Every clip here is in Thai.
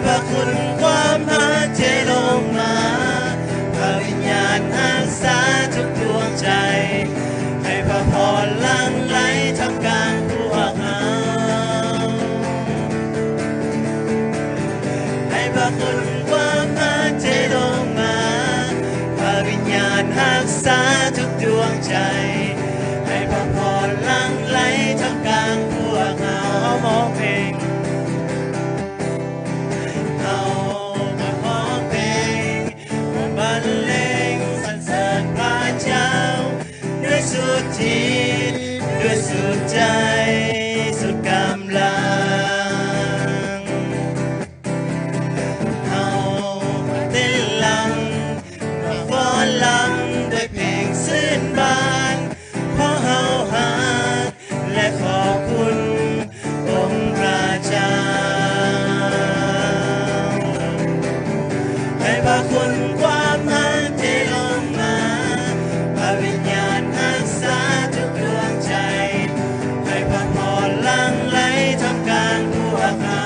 พระคุณความรักเทลงมาพระวิญญาณอาสาทุกดวงใจให้พระพรหลั่งไหลทำกลางพวกเราให้พระคุณความรักเทลงมาพระวิญญาณอาสาทุกดวงใจให้พระพรหลั่งไหลทำกลางพวกเรามองเพลงบรรเลงสรรเสริญพระเจ้าด้วยสุดจิตด้วยสุดใจสุดกำลังเอามาเต้นลำมาฟ้อนลำด้วยเพลงซื่นบานเพราะเฮาหาและขอบคุณองค์พระเจ้าให้พระคุณความรักเทลงมาพระวิญญาณอาสาทุกดวงใจให้พระพรหลั่งไหลทำกลางพวกเรา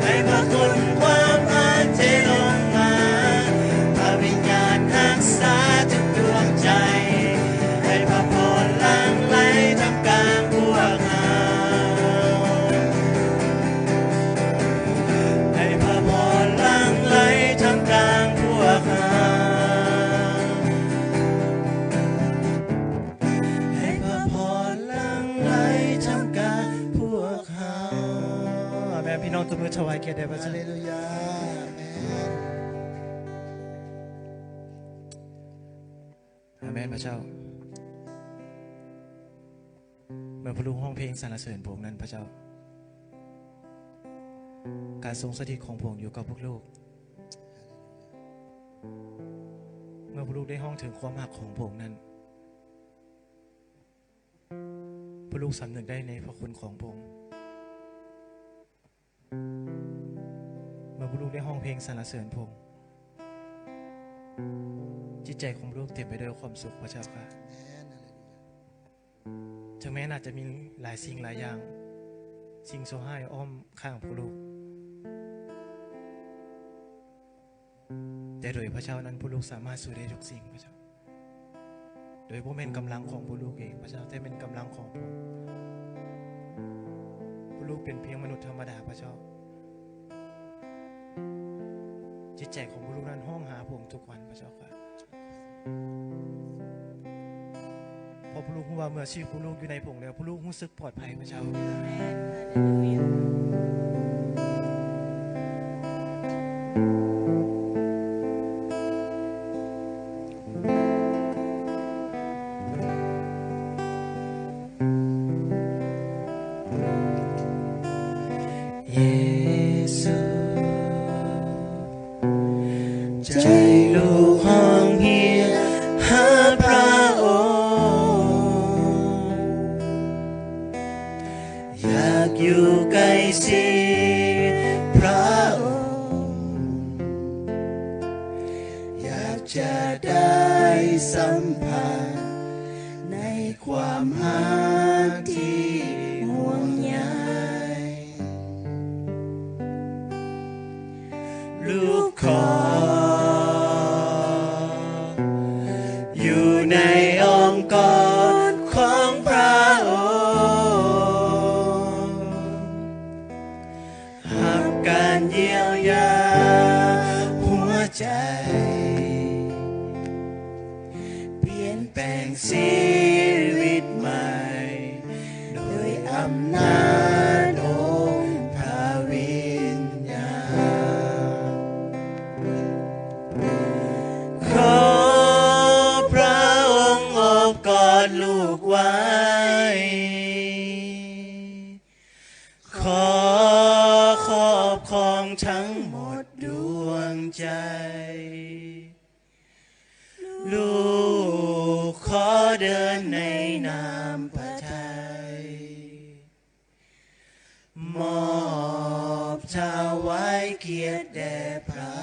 ให้พระคุณความรักเทลงมาพระวิญญาณอาสาทุกดวงใจให้พระพรหลั่งไหลทำกลางพวกเราให้พระพรหลั่งไหลทำกลางพวกเราให้พระพรหลั่งไหลทำกลางพวกเราแม่พี่น้องทุกมือถวายเกียรติแด่พระเจ้าฮาเลลูยาอาเมนพระเจ้าเมื่อพระลูกห้องเพลงสรรเสริญพระองค์นั้นพระเจ้าการทรงสถิตของพระองค์อยู่กับพวกลูกเมื่อพวกลูกได้ห้องถึงความหักของพระองค์นั้นพวกลูกสำนึกได้ในพระคุณของพระองค์เมื่อพวกลูกได้ห้องเพลงสรรเสริญพระองค์จิตใจของลูกเต็มไปด้วยความสุขพระเจ้าค่ะถึงแม้อาจจะมีหลายสิ่งหลายอย่างสิ่งโซให้อ้อมข้างพวกลูกแต่โดยพระเจ้านั้นพวกลูกสามารถสู้ได้ทุกสิ่งพระเจ้าโดยพวกเป็นกำลังของพวกลูกเองพระเจ้าแต่เป็นกำลังของพวกลูกเป็นเพียงมนุษย์ธรรมดาพระเจ้าจิตใจของพวกลูกนั้นห้องหาพระองค์ทุกวันพระเจ้าค่ะพอพวกลูกรู้ว่าเมื่อชีวิตพวกลูกอยู่ในพระองค์แล้วพวกลูกรู้สึกปลอดภัยพระเจ้าเยซูใจลูกห้องเพียงหาพระองค์อยากอยู่ใกล้ชิดพระองค์อยากจะได้สัมผัสในความรักที่ห่วงใยลูกขออยู่ในอ้อมกอดของพระองค์หับการเยียวยาหัวใจเปลี่ยนแปลงชีวิตใหม่โดยอำนาจองค์พระวิญญาณขอพระองค์อบกอดลูกไว้ขอครอบครองทั้งหมดดวงใจลูกขอเดินในนามพระทัยมอบถวายเกียรติแด่พระ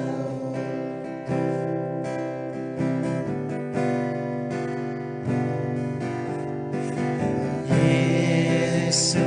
องค์เยซู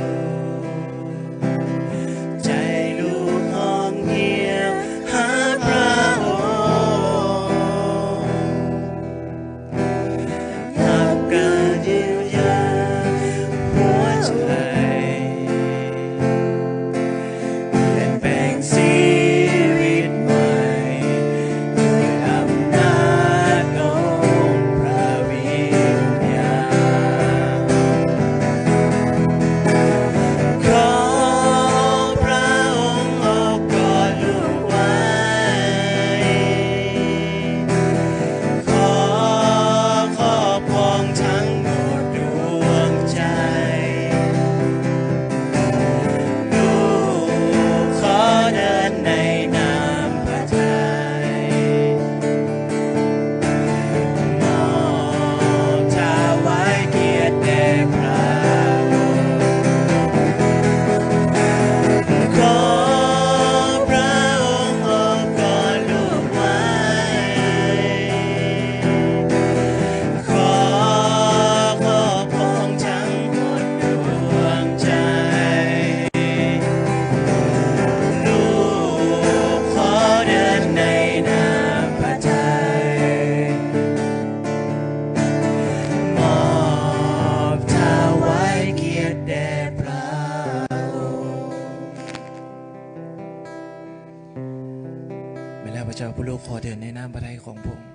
เจ้าพระลูกขอเดินในน้ำพระทัยของพระองค์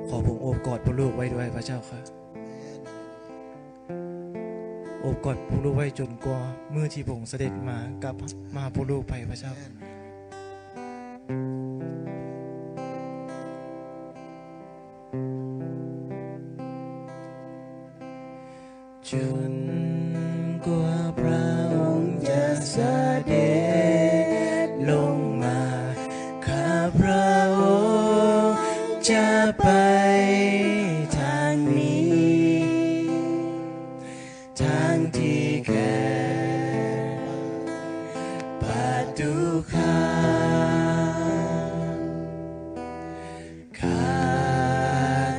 ขอพระองค์โอบกอดพระลูกไว้ด้วยพระเจ้าค่ะโอบกอดพระลูกไว้จนกว่าเมื่อที่พระองค์เสด็จมากลับมาพระลูกไปพระเจ้าจนกว่าพระองค์จะเสด็จลงมาข้าพระองค์จะไปทางนี้ทางที่แก่ประตูข้า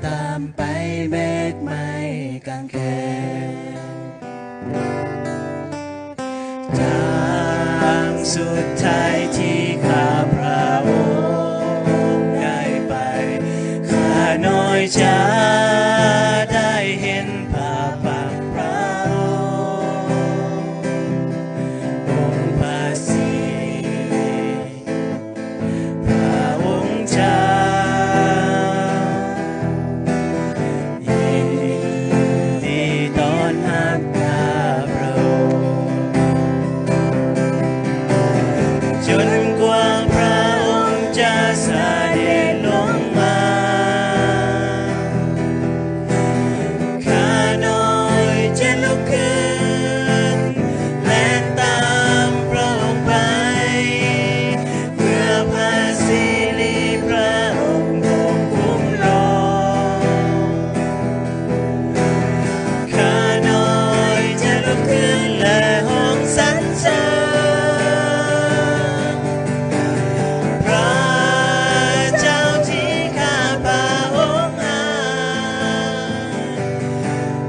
ตามไปแบกไม้กางเขนทางสุดท้ายที่ข้าพระองค์ได้ไปข้าน้อยจะได้เห็นภาพบางพระองค์พระสิริพระองค์เจ้ายินดีต้อนรับข้าพระองค์จนกว่าพระองค์จะเสด็จลงมาข้าน้อยจะลุกขึ้นและตามพระองค์ไปเพื่อพระสิริพระองค์ทรงคุ้มครองข้าน้อยจะลุกขึ้นและห้องสรรเสริญพระเจ้าที่ข้าพระองค์อา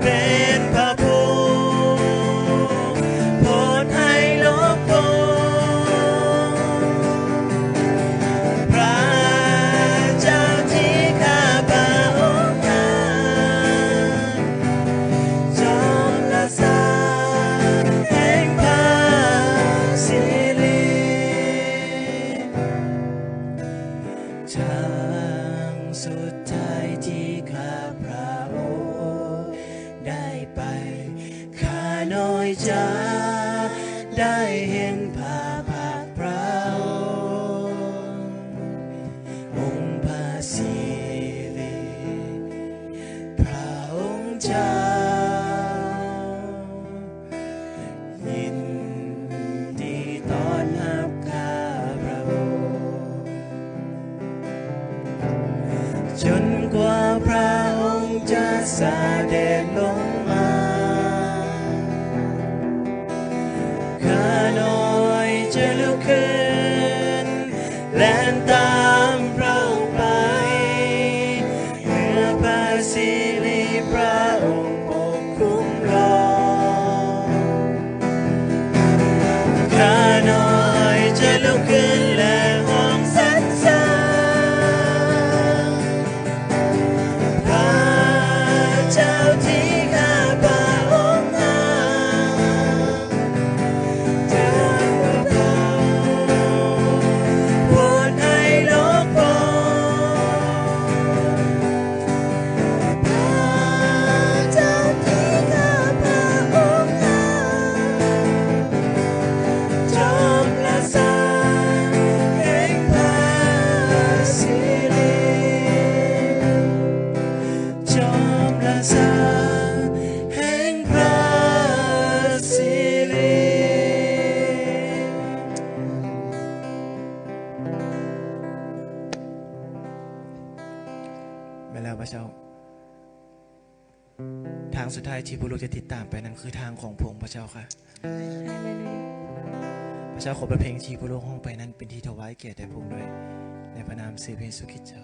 เป็นพระผู้โปรดให้โลกโปพระเจ้าที่ข้าพระองค์อาจอมรักษาแห่งพระสิริทางสุดท้ายที่ข้าพระองค์ได้ไปข้าน้อยจะได้เห็นภาพบางพระองค์พระสิริพระองค์เจ้ายินดีต้อนรับข้าพระองค์จนกว่าพระองค์จะเสด็จลงมาข้าน้อยจะลุกขึ้นและตามพระองค์ไปเพื่อพระสิริพระองค์ปกคุ้มครองข้าน้อยจะลุกขึ้นและห้องสรรเสริญพระเจ้าที่ข้าพระองค์อาเจ้าพระโปรดให้โลกโปรพระเจ้าที่ข้าพระองค์อาจอมรักษาแห่งพระสิริจอมรักษาแห่งพระสิริแม่แล้วพระเจ้าทางสุดท้ายที่พวกเราจะติดตามไปนั้นคือทางของพระองค์พระเจ้าค่ะพระเจ้าขอประเพลงที่พวกเราห้องไปนั้นเป็นที่ถวายแก่แด่พระองค์ด้วยในพระนามสิพระเยซูคริสต์เจ้า